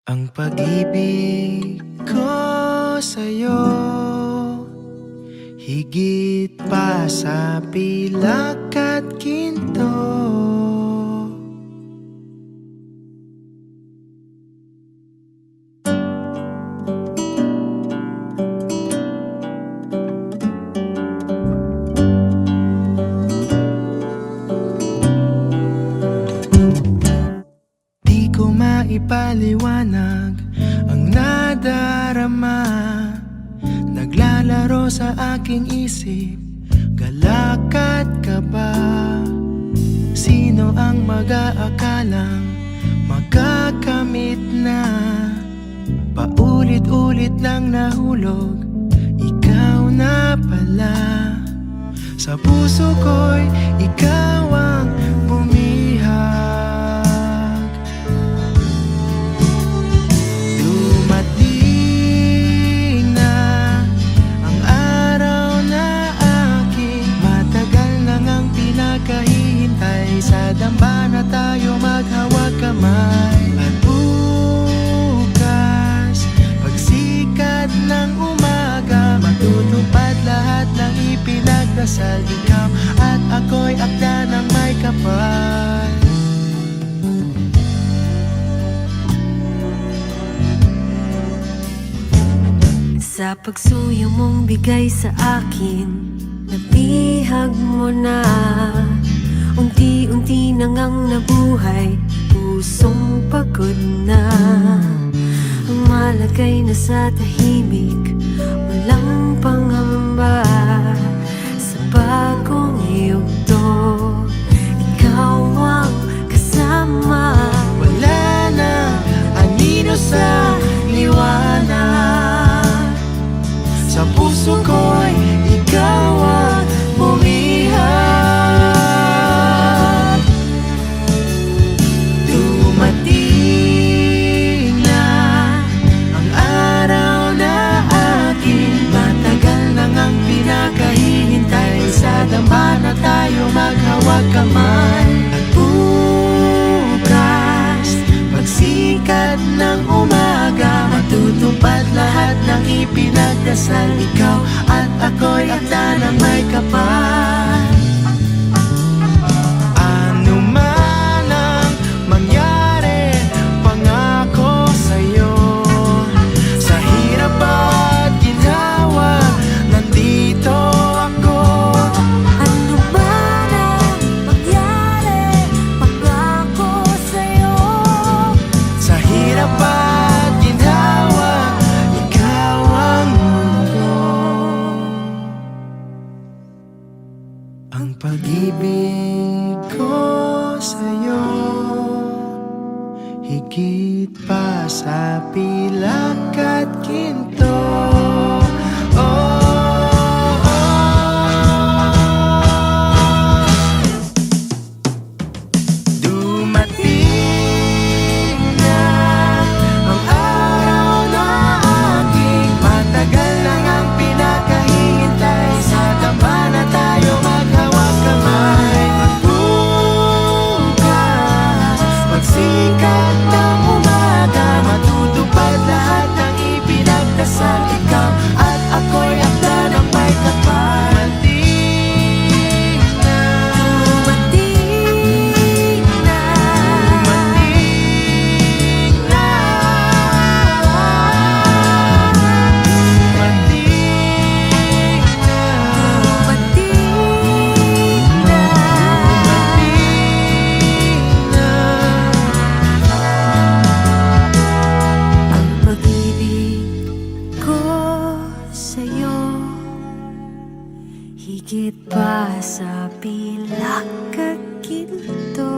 Ang pag-ibig ko sa'yo, higit pa sa pilak at ginto. Di ko maipaliwanag ang nadarama, naglalaro sa aking isip, galak at kaba. Sino ang mag-aakalang magkakamit na? Paulit-ulit lang nahulog, ikaw na pala. Sa puso ko'y ikaw ang bumihag. Dumating na ang araw na aking matagal na ngang pinakahihintay. Sa damba na tayo maghawag kamay. At bukas, pagsikat ng umaga, matutupad lahat ng ipinagdasal. Ikaw at ako'y akda ng may kapal. Sa pagsuyo mong bigay sa akin, nabihag mo na. Unti-unti na ngang nabuhay, pusong pagod na. Ang malagay na sa tahimik, walang pangamba. Sa bagong yugto, ikaw ang kasama. Wala na anino sa liwanag. Sa puso ko'y ikaw ang bumihag. Dumating na ang araw na aking matagal na ngang pinakahihintay. Sa damba na tayo maghawag kamay. At bukas, pagsikat ng umaga, matutupad lahat ng ipinagdasal. Ikaw at ako'y akda ng may kapal. Ano man ang mangyari, pangako sa'yo. Sa hirap at ginhawa, nandito ako. Ano ba na mangyari, pangako sa'yo. Sa hirap at ginhawa, ikaw ang mundo. Ang pag-ibig ko sa'yo, higit pa sa pilak at ginto. Oh, oh. Dumating na ang araw na aking matagal na ngang pinakahihintay. Sa damba na tayo maghawag kamay. At bukas, pagsikat ng umaga, matutupad lahat ng ipinagdasal. Ikaw at ako'y akda ng may kapal. Dumating na, Dumating na, dumating na, dumating na, dumating na. Ang pag-ibig ko sa'yo, higit pa sa pilak at ginto.